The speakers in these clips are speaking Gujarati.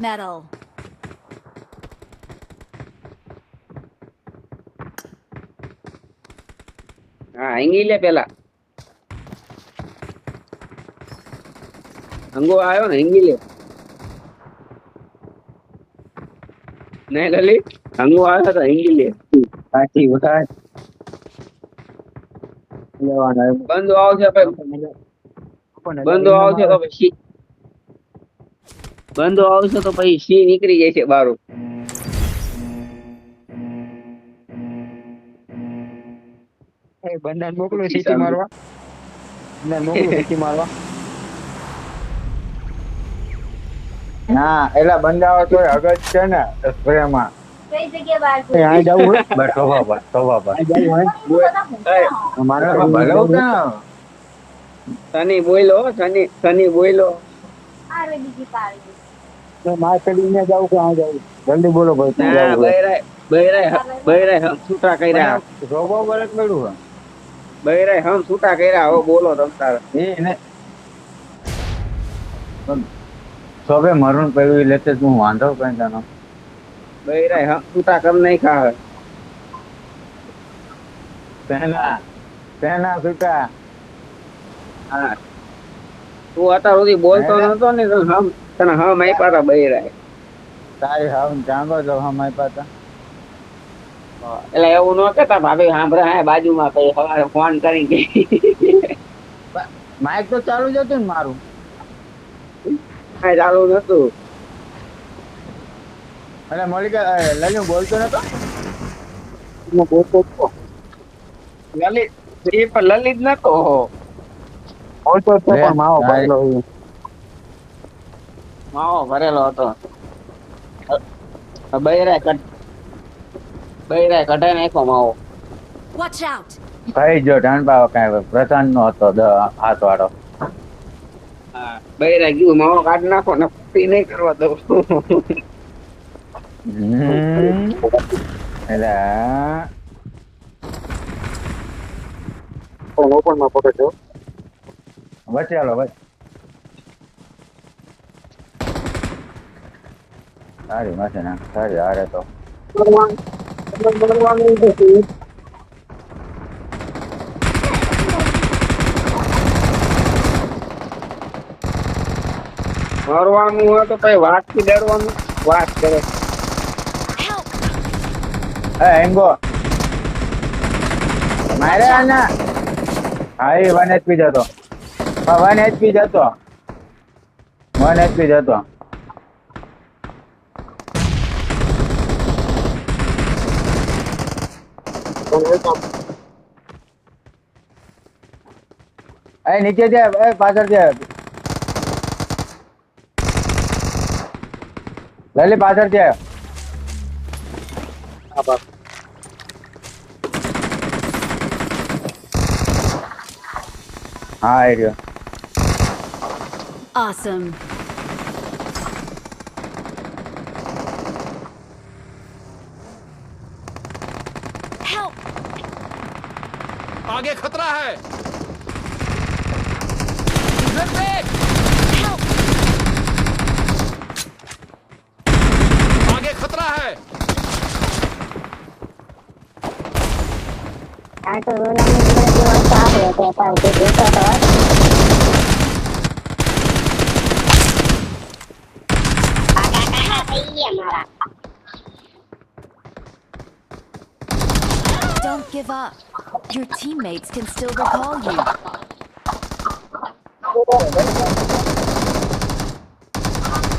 Metal. હા હિંગી લે પેલા હંગો આવ્યો ને હિંગી લે નહીં લલી હંગો આવ્યો તો હિંગી લે સાચી વાત લેવાના બંધો આવશે બંધો આવશે તો પછી બંધો આવશે તો પછી સી નીકળી જાય છે બારું બંધન મોકલું સીટી મારવા બંધન મોકલું સીટી મારવા ના એલા બંધાવો તો અગત છે ને સ્પ્રેમાં કઈ જગ્યા બહાર એ આ જવું હોય બસ સોફા પર મારે ભલો ક્યાં સની બોયલો સની બોયલો આવે બીજી પાડી. માર્કેટિંગ જાવ કે આ જાવ જલ્દી બોલો ભાઈ ક્યાં ના જાવું છે? બૈરાય હમ છૂટા કર્યા રોબો બરત મળ્યું બૈરાય હમ છૂટા કર્યા હવે બોલો તમ તારે એને સોબે મरून પહેર્યું લેતે તું વાંધો કઈ તાનો બૈરાય હમ છૂટા કર નાખ્યા હે પહેલા છૂટા હા તું અત્યાર સુધી બોલતો નતો ને તો હમ તને હમ આપ્યા હતા બૈરાય તારી હાવ જાંગો જો હમ આપ્યા તા એટલે એવું ન કેતા ભાભી સાંભળે હા બાજુમાં કઈ સવારે ફોન કરી ગઈ માઇક તો ચાલુ જ હતું ને મારું હા ચાલુ નતું અને મળી ગયા લલ્યું બોલતો નતો લલિત એ પણ લલિત નતો બોલતો તો પણ માવો ભરેલો માવો ભરેલો હતો બૈરાય કઢાઈ નાખ્યો માવો Watch out. ભાઈ જો ઢાંડપાવ કાંઈ પ્રધાન નો હતો હાથ વાળો હા બૈરાય ગયું માવો કાઢી નાખો ને પી નહીં કરવા દઉં એટલે ઓપન માં પકડજો વચ્ચે હાલો ભાઈ સારી માથે ના સારી હારે તો મરવાનું હોય તો કઈ વાત થી ડરવાનું વાત કરે Help. એંગો મારે આના હા એ 1 HP જતો 1 HP જતો 1 HP જતો નીચે જાય પાછળ જાય લલી પાછળ જાય હા એ રહ્યો Awesome. Help. आगे खतरा है Help. आगे खतरा है Don't give up. Your teammates can still recall you.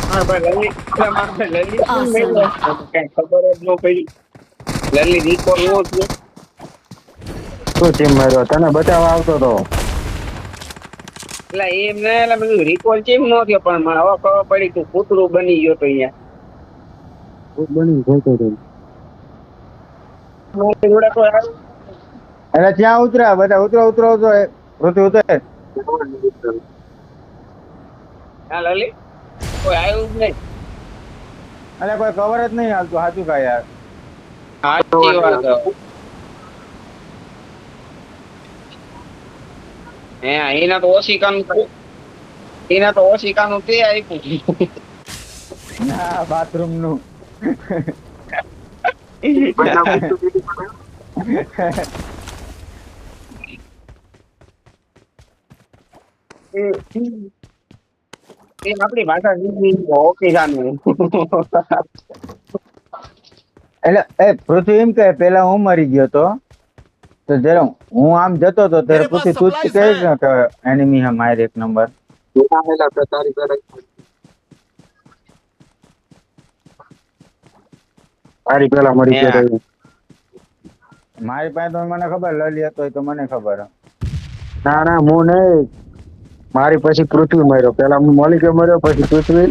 હા ભાઈ લલિત Awesome. કઈ ખબર જ ન પડી લલિત ઈકો નો થયો શું ટીમ માર્યો તને બચાવવા આવતો તો એટલે એમ ને એટલે બધું રિકોલ ચેમ નો થયો પણ મને હવે ખબર પડી તું કૂતરું બની ગયો તો અહીંયા બની જોઈતો તો મારી જોડે કોઈ આવ્યું એટલે ત્યાં ઉતર્યા બધા ઉતરો પૃથ્વી ઉતરે હા લલિત કોઈ આવ્યું જ નહીં એટલે કોઈ કવર જ નહીં હાલતું સાચું કા યાર સાચી વાત હે એના તો ઓશિકાનું તે આપ્યું ના બાથરૂમ નું બધા વસ્તુ બીજું બધું. એ આપણી ભાષા ઓકે જાનું એટલે એ પૃથ્વી એમ કે પેલા હું મરી ગયો તો જયારે હું આમ જતો હતો ત્યારે પૃથ્વી તું જ કહે ને કે એનિમી હે માર એક નંબર. આવેલા તો તારી પેલા તારી પેલા મરી Yeah. ગયા મારી પાસે તો મને ખબર લલી હતો એ તો મને ખબર હે. ના ના હું નહીં મારી પછી પૃથ્વી મર્યો પેલા હું મોલિકે મર્યો પછી પૃથ્વી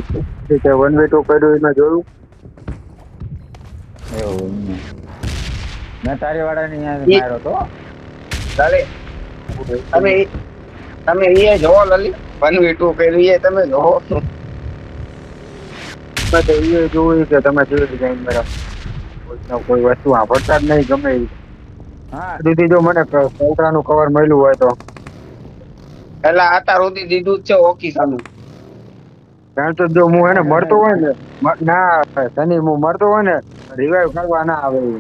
કે 1v2 કર્યું એમાં જોયું એવું એમ. મેં તારી વાળાની અહીંયા માર્યો તો ચાલે તમે એ જોવો લલી 1v2 કર્યું એ તમે જોવો મેં તો એ જોયું કે તમે કેવી રીતે જઈને મર્યા કોઈ વસ્તુ વાપરતા જ નહીં ગમે એ હા દીદી જો મને કવરાનું કવર મળ્યું હોય તો એટલે અત્યાર સુધી દીધું જ છે ઓકી સાનું કારણ કે જો હું એને મળતો હોય ને ના શનિ હું મળતો હોય ને રિવાઈવ કરવા ના આવે એ.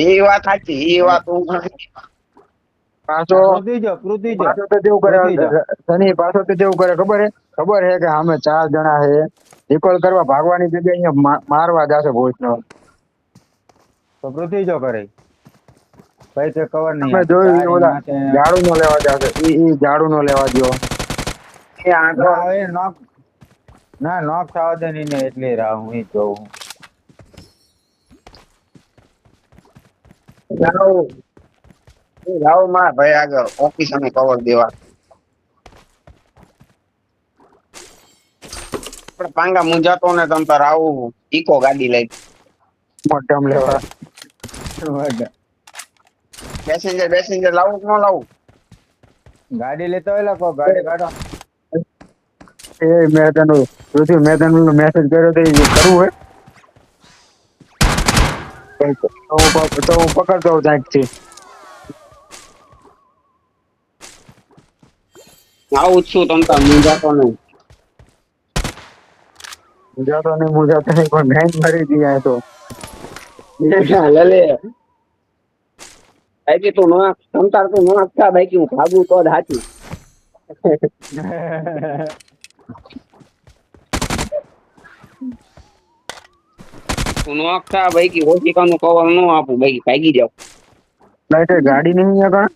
એ વાત સાચી એ વાત હું પાછો પૃથ્વી જો પાછો તો જેવું કરે પૃથ્વી જો. શનિ પાછો તો જેવું કરે ખબર હે કે અમે 4 જણા હે રિકોલ કરવા ભાગવાની જગ્યાએ અહીંયા મારવા જશે ભોજનો તો પૃથ્વી જો કરે ભાઈ તે કવર નહીં તમે આપે. જોયું તારી ઓલા માથે- ઝાડુ નો લેવા જશે ઈ ઝાડુ નો લેવા દો એ આંધળો ના, એ નોક થવા દે ને એટલે રાહ હું ઈ જોઉં. જાઓ માં ભાઈ આગળ ઓફિસ અને કવર દેવા પણ પાંગા મુંજાતો ને તમ તાર આવું ઈકો ગાડી લઈ મોટમ લેવા પેસેન્જર લાવું કે ન લાવું ગાડી લેતો હોય કો ગાડી કાઢો. એ મેં તને મેસેજ કર્યો તો એ કરવું હે તો હું પકડતો હોઉં ત્યાંક થી આવું જ છું તમ તાર મુંજાતો નહીં મુજાતો નહીં પણ મેન મરી ગયા તો લલે બાકી તું નો તમ તાર તું નો આપતા બાકી હું ભાગું તો જ હાચું તું નો આપતા બાકી હોશિકાનું કવર નો આપું બાકી ભાગી જાવ લાઈટ ગાડી નહીં અહીંયા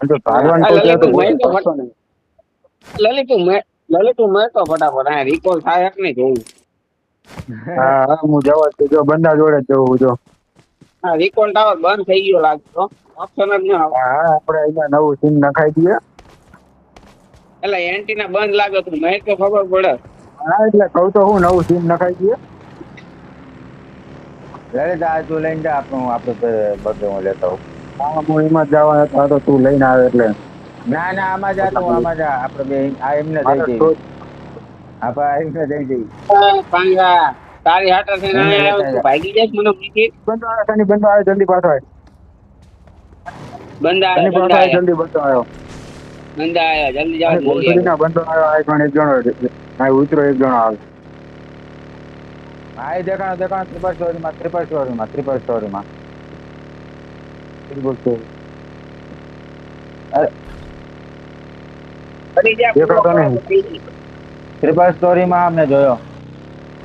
કણ તો ભાગવાનું તો ત્યાં તો લલિત તું મેં તો ફટાફટ આ રિકોલ થાય કે નહીં જોવું હા હું જવા તો જો બંદા જોડે જ જવું જો હા રિકોલ ટાવર બંધ થઈ ગયો લાગતો ઓપ્શન જ ન આવે હા આપણે અહીંયા નવું સીમ નખાઈ દઈએ એટલે એન્ટીના બંધ લાગે તું મેં તો ખબર પડે હા એટલે કહું તો હું નવું સીમ નખાઈ દઈએ લલિત આ તું લઈને જા આપણે બધે હું લેતો હોઉં. હા હું એમાં જ જવા હતા તો તું લઈને આવે એટલે ના આમાં જા તું આમાં જા આપણે બે આ એમને દઈ મારે દઈએ તો- આપણે આ એમને દઈ દઈએ. પાંગા તારી હાટર થઈને આયા તું ભાગી જાય મને મૂકી બંદો આવે શનિ બંદો આવે જલ્દી પાછો આવે બંધ શનિ પાછો આવે જલ્દી બંદો આવ્યો આયા જલ્દી જાવ અને ગોળીના બંદો આવ્યો આ પણ એક જણો આ ઉતરો એક જણો આવે હા એ દેખાણો ત્રિપલ સ્ટોરીમાં દેખાતો નહીં. ટ્રિપલ સ્ટોરીમાં મેં જોયો.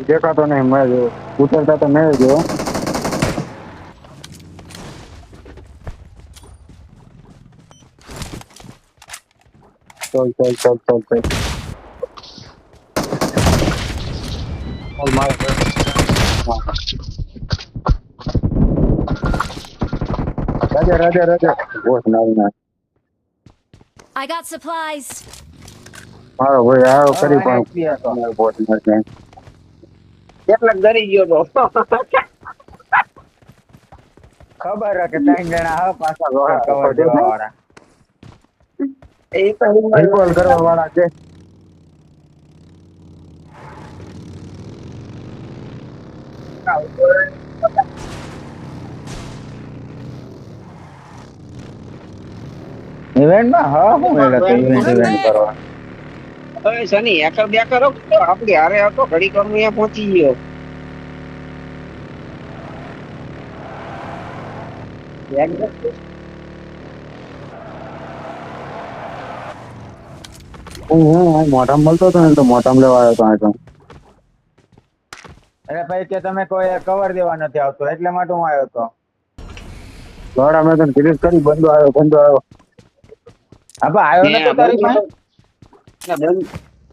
દેખાતો નહીં મેં જોયો ઉતરતા તો મેં જોયો ચાલ રાજા બોસ ના I got supplies. મારો ભાઈ આવો કરી પણ HP હતો. બોસ ના કેટલાક ડરી ગયો તો ખબર હે કે 3 જણા હા પાછા કવર દેવા વાળા. એ તો રિકોલ કરવા વાળા છે ઇવેન્ટમાં હા હું એટલે ઇવેન્ટ કરવા હવે શનિ એકર બે કરો તો આપડી હારે હતો ઘડી કર અહીંયા પહોંચી ગયો હું મોઢામાં મળતો હતો ને તો મોઢામાં લેવા આવ્યો હતો આ તો. અરે ભાઈ કે તમે કોઈ કવર દેવા નથી આવતો એટલે માટે હું આવ્યો હતો. લોડા મેં તને કીધું કરી બંધો આવ્યો. હા પણ આવ્યો નતો તારી પાસે?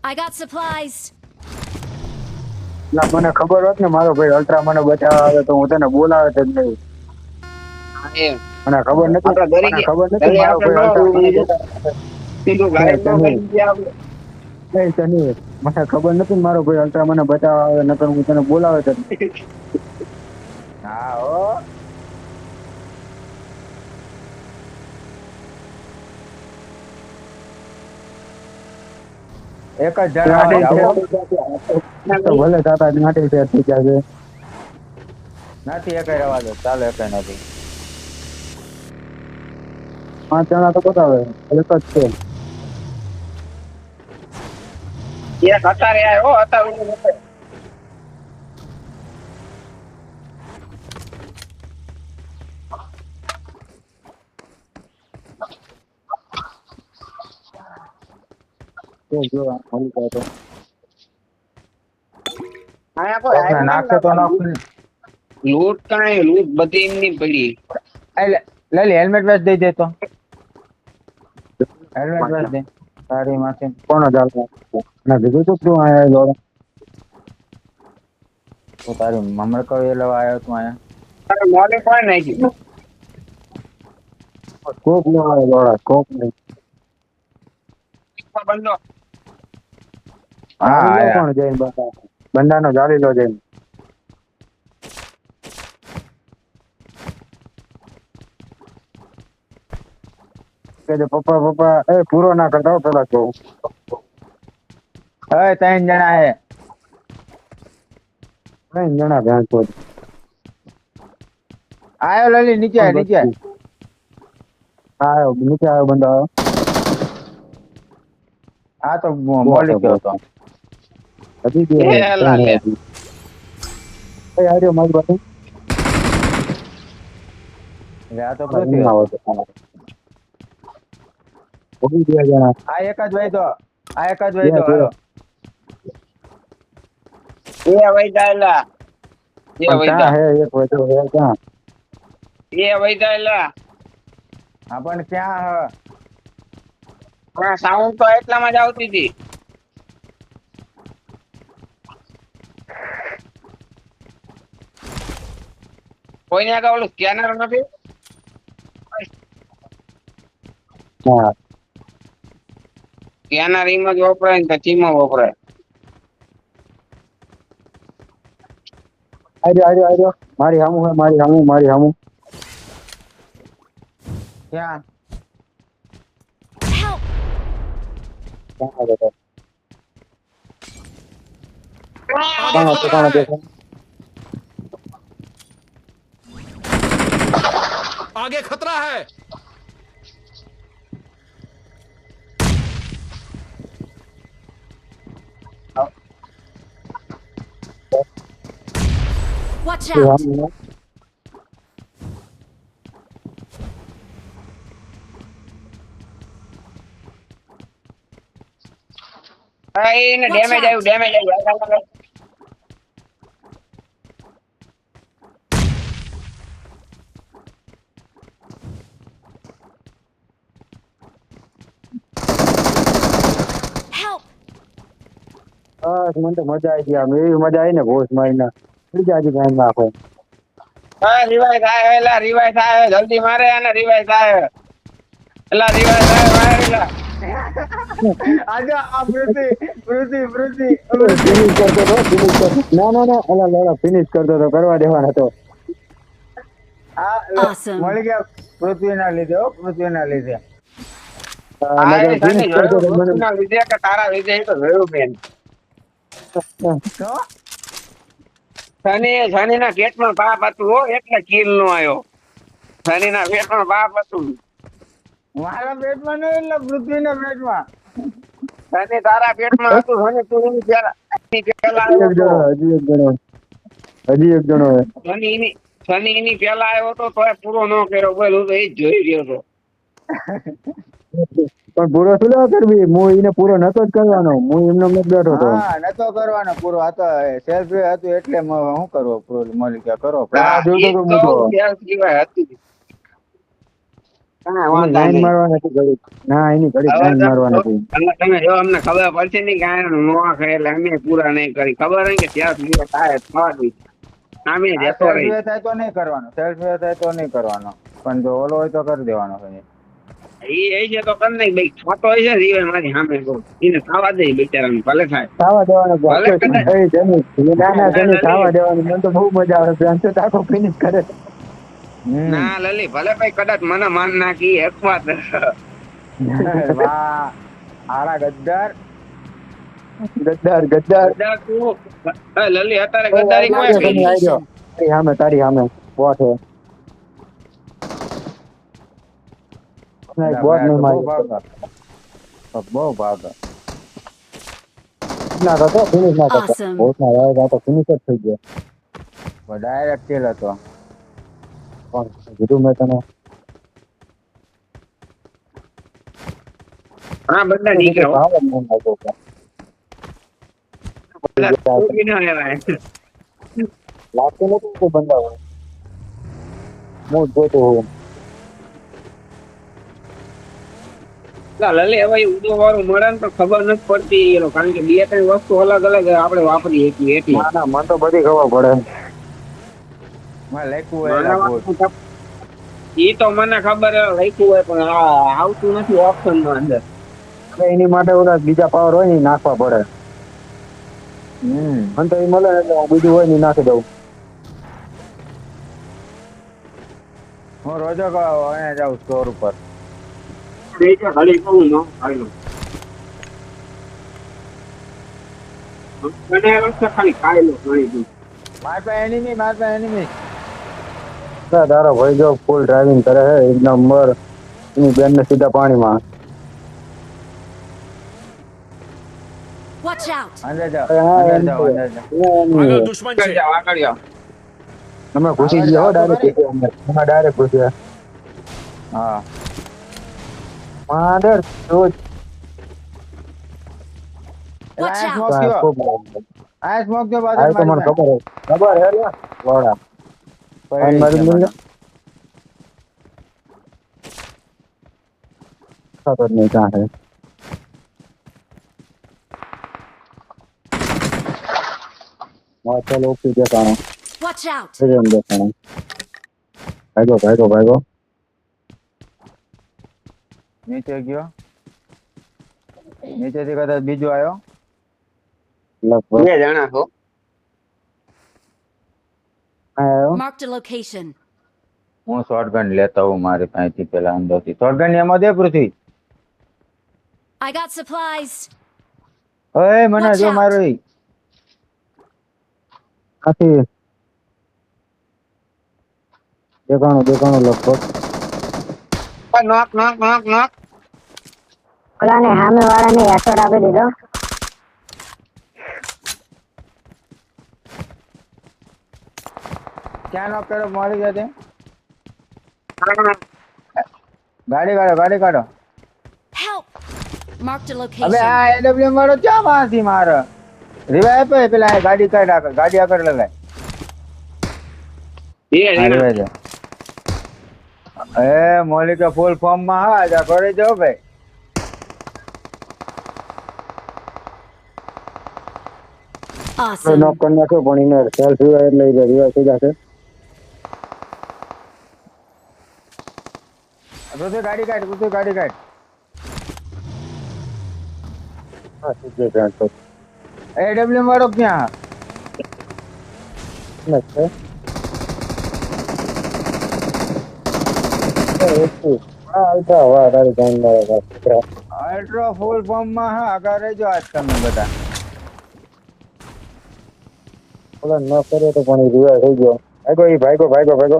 I got supplies. ના મને ખબર હોત ને મારો ભાઈ અલ્ટ્રા મને બચાવવા આવે તો હું તને બોલાવે જ નહીં. મને ખબર નથી મારો ભાઈ મને ખબર નથી મારો ભાઈ અલ્ટ્રા મને બચાવવા આવે નકર હું તને બોલાવે જ નહીં. હા હો એક જ જણા તો ભલે તાતા નાટી ફેર થઈ જાય છે. નથી એક રવા દો ચાલો એક નથી 5 જણા તો બતાવે એક જ છે. એક અત્યારે આવ્યો અત્યારે જો મળી જાય તો આયા કોઈ નાખશે તો નાખું લૂટ કાંઈ લૂટ બધી એમની પડી લઈ હેલ્મેટ વેચ દઈ દે તો હેલ્મેટ વેચ દે તારી માથે કોણ ચાલતો ના કીધું તું તું આયા લોડા તો તારી મમર કયો લેવા આવ્યો તું અહીંયા મોલે કોઈ નાખ્યું સ્કોપ લેવા આવ્યો લોડા સ્કોપ નહીં બંધો હા આયા. કોણ જઈને બંડાનો જાળી લો જઈને કે પપ્પા એ પૂરો ના કરતા હો પેલા તો હવે 3 જણા હે 3 જણા ભેંસ તો આયો લલી નીચે આય, નીચે આય. આવ્યો નીચે આવ્યો બંદો આવ્યો આ તો મોલી ગયો તો હજી બે એ લા લે. એ આવ્યો મારી પાસે એટલે આ તો નહીં પૃથ્વી. આવો તો ઓબી 2 જણા આ એક જ વઈ તો આ એક જ વઈ તો બે. હાલો. એ વૈદાયલા એ પણ વૈદા ક્યાં હે એક વધુ હે ક્યાં એ વૈદાયલા હા પણ ક્યાં હ? પણ સાઉન્ડ તો એટલામાં જ આવતી હતી કોઈને આગળ ઓલું સ્કેનર નથી હા સ્કેનર એમ જ વપરાય ને ચીમાં વપરાય આવ્યો મારી સામું હે મારી સામું ક્યાં? Help! કોણ દેખાય आगे खतरा है। Watch out! હા એને Watch ડેમેજ out. આવ્યું Help! મને તો મજા આવી ગઈ આમ એવી મજા આવી ને ઘોષ મારીને બીજા હજી કઈ નાખો હા રિવાઇવ થાય એલા રિવાઇવ થાય જલ્દી મારે અને રિવાઇવ થાય એલા રિવાઇવ થાય મારે એલા આજા આ પૃથ્વી ફિનિશ કરતો હતો ફિનિશ કરતો ના અલા લોડા ફિનિશ કરતો હતો કરવા દેવાનો હતો આ Awesome. મળી ગયા પૃથ્વીના લીધે હો પૃથ્વીના લીધે. ફિનિશ કરતો હતો મને ના લીધે કે તારા લીધે એ તો જોયું બેન તો શનિ ના પેટમાં પાપ હતું હો એટલે કિલ નો આવ્યો શનિ ના પેટમાં પાપ હતું મારા પેટમાં નહીં એટલે પૃથ્વીના પેટમાં શનિ તારા પેટમાં હતું શનિ તું એની પેલા આવ્યો એક જણો હતો. હજી એક જણો હે. શનિ એની પેલા આવ્યો હતો તોય પૂરો ન કર્યો બોલ હું તો એ જ જોઈ રહ્યો હતો. પણ પૂરો શું લેવા કરવી હું એને પૂરો નતો જ કરવાનો હું એમનો મત બેઠો હતો હા નતો કરવાનો પૂરો આ તો સેલ્ફ હતું એટલે શું કરવો પૂરો મળી ગયા કરો આ જોતો તો હું તો. સેલ્ફ સિવાય હતી. કાંઈ એની વાંધો લાઈન નહીં. મારવા નથી ઘડી ના એની ઘડી હવે લાઈન મારવા નથી તમે જો અમને ખબર પડશે ને કે આ નો કરે એટલે અમે પૂરા નહીં કરી ખબર હોય કે ત્યાં સુધી થાય થવા દઈ આમે જતો રહી. સેલ્ફ થાય તો નહીં કરવાનો સેલ્ફ થાય તો નહીં કરવાનો પણ જો ઓલો હોય તો કરી દેવાનો છે એ છે તો કર નહીં ભાઈ છોટો હોય છે રીવે મારી સામે તો એને થવા દે બિચારાને ભલે થાય. ખાવા દેવાનું ભલે કદાચ. એ જમી નાના જમી ખાવા દેવાનું મને તો બહુ મજા આવે છે અંતે આખો ફિનિશ કરે ના લલી ભલે ભાઈ કદાચ મને માન નાખી એકવાર વાહ આરા ગદ્દાર ગદ્દાર ગદ્દાર કદાચ તું લલી અત્યારે ગદ્દારી કોઈ તમે કરી. આવી જાઓ. તારી સામે બોટ હે બોટ નહીં મારી બહુ ભાગ ના થતો ફિનિશ ના થતો Awesome. બોટ ના આવ્યા તો ફિનિશ જ થઈ ગયો ડાયરેક્ટ કિલ હતો પણ કીધું મેં તને હા બધા નીકળ્યો ભાવ જ નહીં લાગ્યો કે. તું બી ના લેવાય. લાગતું નથી કે બંદા હોય હું જ જોતો હોઉં લલી હવે ઉદો વાળું મળે ને તો ખબર નથી પડતી એનો કારણ કે બે ત્રણ વસ્તુ અલગ અલગ આપણે વાપરીએ છીએ એટલે ના ના મને તો બધી ખબર પડે માં લખ્યું હોય એલા બોટ. એ તો મને ખબર લખ્યું હોય પણ આ આવતું નથી ઓપ્શન નો અંદર. એટલે એની માટે ઓલા બીજા પાવર હોય ને ઈ નાખવા પડે મને તો એ મળે ને એટલે હું બીજું હોય ને ઈ નાખી દઉં હું રોજો અહીંયા જાઉં સ્ટોર ઉપર ખાલી કહું નો ખાલી ખાલી ખાઈ લો ઘણી દૂર. માર પાસે એનિમી તારો ભાઈ જો ફૂલ ડ્રાઇવિંગ કરે છે એક નંબર એની બેન ને સીધા પાણીમાં Watch out! અંદર જાઓ હા, અંદર એમ જાઓ છે. અંદર જાઓ આગળ દુશ્મન આગળ છે જાઓ, આગળ જાઓ. અમે ઘૂસી ગયા હો ડાયરેક્ટ અમે ડાયરેક્ટ ઘૂસ્યા હા માદર રોજ Watch આ out! સ્મોક ખૂબ ગયો આ સ્મોક ગયો આ તો મને બાજુ ખબર હે લ્યા વાડા આઈ મારી મિલ ખબર નહીં ક્યાં હે હા ચાલો ઓકે દેખાણો Watch out! ફિર દેખાણો ભાગો નીચે ગયો નીચેથી કદાચ બીજો આવ્યો લગભગ બે જણા છો. આયો Marked a location. હું શોટગન લેતા હું મારી પાસેથી પેલા અંદરથી શોટગન એમાં દે પૃથ્વી I got supplies. ઓય મને Watch જો out. મારો ઈ આથી દેખાણો લગભગ નોક નોક નોક નોક. ઓલાને સામે વાળાને હેઠળ આપી દીધો ક્યાં નોક કર્યો મળી ગયા તે ગાડી કાઢો Help! Marked a હવે location. આ એડબ્લ્યુ વાળો ક્યાં માંથી મારે રિવાય આપે પેલા આ ગાડી કાઢ આગળ ગાડી આગળ લગાય બે હા, જણા. રિવાય છે. એ મોલિકા ફૂલ ફોર્મ માં હા જા કરી દો ભાઈ Awesome. નોક કરી નાખ્યો પણ એને સેલ્ફ રિવાઇવ એટલે રિવાઇવ થઈ જશે પૃથ્વી ગાડી કાઢ હા સીધે ત્યાં તો એડબ્લ્યુ વાળો ક્યાં નથી હા આવતા વાહ તારી જાન અલ્ટ્રો ફૂલ ફોર્મ માં હા આગળ રહેજો આજ તમે બધા ઓલા ન કર્યો તો પણ રિવાઇવ થઈ ગયો ભાગો ભાગો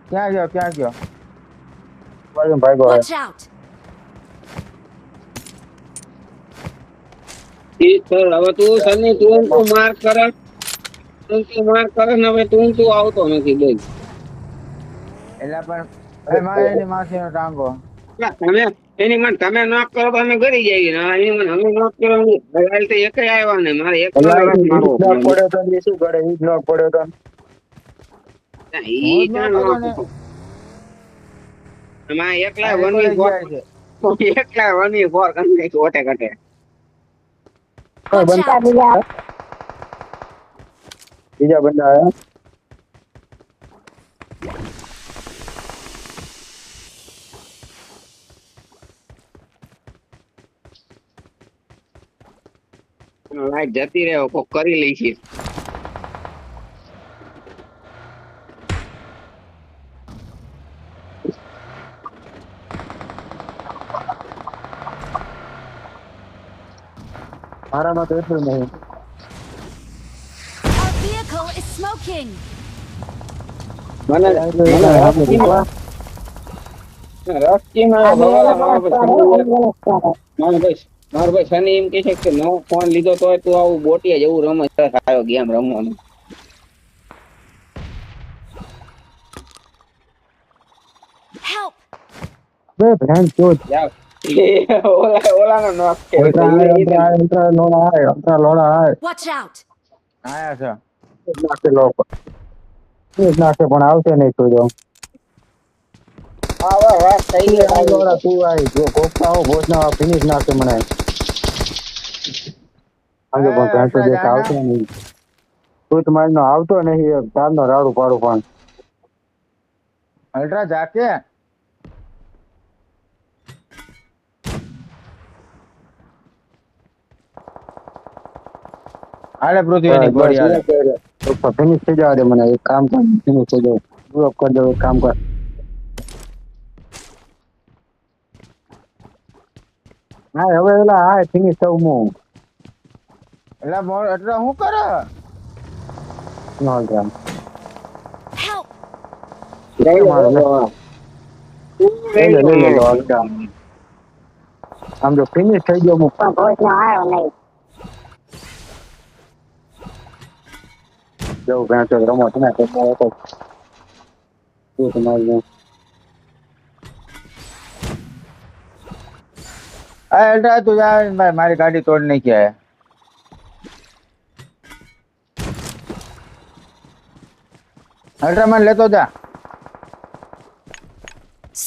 ક્યાં ગયો ભાગો Watch out! ઈ સર હવે તું સની તું માર કરે તું માર કરે ને હવે તું આવતો નથી બોલ એટલે પણ એ મારે એની માસીનો ટાંગો. તમે એની મને તમે નોક કરો તો અમે ઘરી જઈએ ને એની મને અમે નોક કરો હાલ તો એક આવ્યા ને મારે એક અલા, મારવો ઈ જ knock પડ્યો તો ને ઈ શું કરે? ઈ જ knock પડ્યો તો ને. ઈ ક્યાં knock હતો? એમાં એકલા વનવી ફોર એકલા વનવી ફોર કરી નાખ્યું ઓટે કટે Watch out! બીજા બંદા આયા. લાઈટ જતી રહે કોક કરી લઈ છે મારામાં તો એટલું નહીં. Our vehicle is smoking! મને મારો ભાઈ શનિ એમ કે છે કે નવો ફોન લીધો તો તું આવું બોટિયા જેવું રમે આવ્યો ગેમ રમવાનું Help! બે ભેણ ચોદ. જાવ ઓલાનો નોક છે અંતરા લોડા આય. Watch out! આયા છે. ઈ જ નાખે લોકો. ઈ જ નાખે પણ આવશે નહીં કોઈ જો. હા વાહ વાહ થઈ આ ગયો લોડા તું આય જો કોકતા હો ભોજના ફિનિશ નાખે મને. આજે પણ ભેણ તો દેખ આવતો નહીં. તું તમારી નો આવતો નહીં તારનો રાડું પાડું પણ. અલ્ટ્રા જાકે આલે પૃથ્વીની ગોળી આલે. ફિનિશ થઈ જવા દે મને એક કામ કર ફિનિશ થઈ જાવ ડ્રોપ કરી દો એક કામ કર હા હવે એલા હા ફિનિશ થવું હું એટલે એટલે શું કરે? નો ગ્રામ Help! લઈ લો અડધા. આમ જો ફિનિશ થઈ ગયો હું પણ ભોજનો આવ્યો નહીં. જવું ભેંસો રમો તમે તો શું તમારું આ અલ્ટ્રા તું જા ભાઈ મારી ગાડી તોડ નાખી આયા. અલ્ટ્રા મને લેતો જા.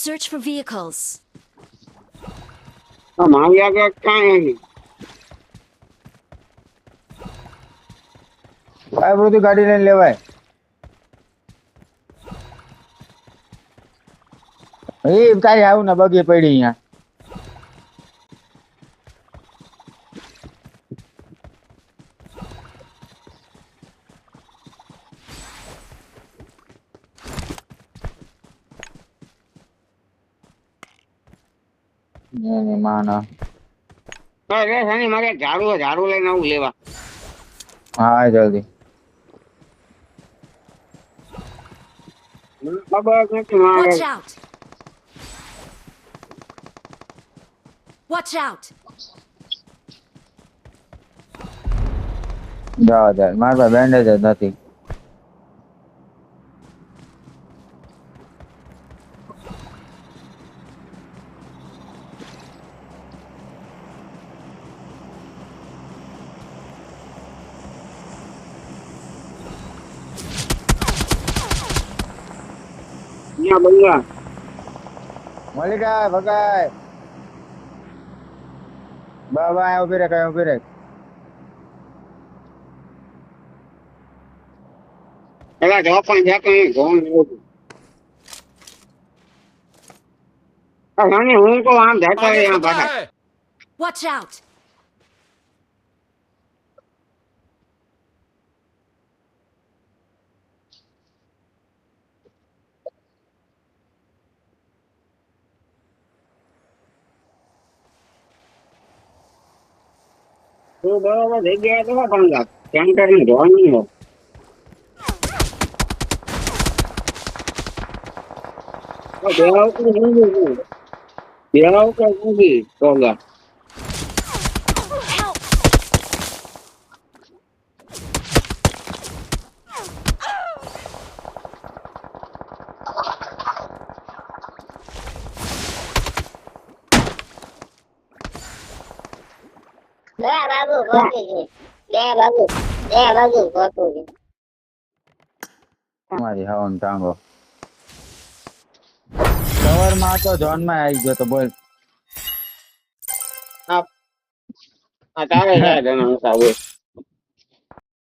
Search for vehicles. માવ્યા કે કાંઈ આ બધું ગાડી લઈને લેવાય. એ તારી આવું ને બગી પડી અહીંયા. એની માના. અરે શનિ મારે ઝાડુ લઈને આવું લેવા હા જલ્દી. મને ખબર નથી મારે Watch out! Watch out! જાવ જા મારા પાસે બેન્ડેજ જ નથી. અહીંયા બંગા મલિકા ભગાય. બાબા ઉભી રે કઈ ઉભી રે. પેલા જોપાન જાતો અહીં ઘઉં લેવું શનિ હું તો આમ જતા आगे આમ खतरा પાછા है Watch out! તું બરોબર જગ્યાએ તો બંગા ટેન્કર ને ધોવાની હો દેવાવ તો ઊંઘી ટોગા Help! બાબુ ખોટું છે બાબુ ખોટું છે તમારી હવન ટાંગો કવર માં તો ઝોન માં આવી ગયો તો બોલ આ તારે જાય ઘણા ઊંચા બોલ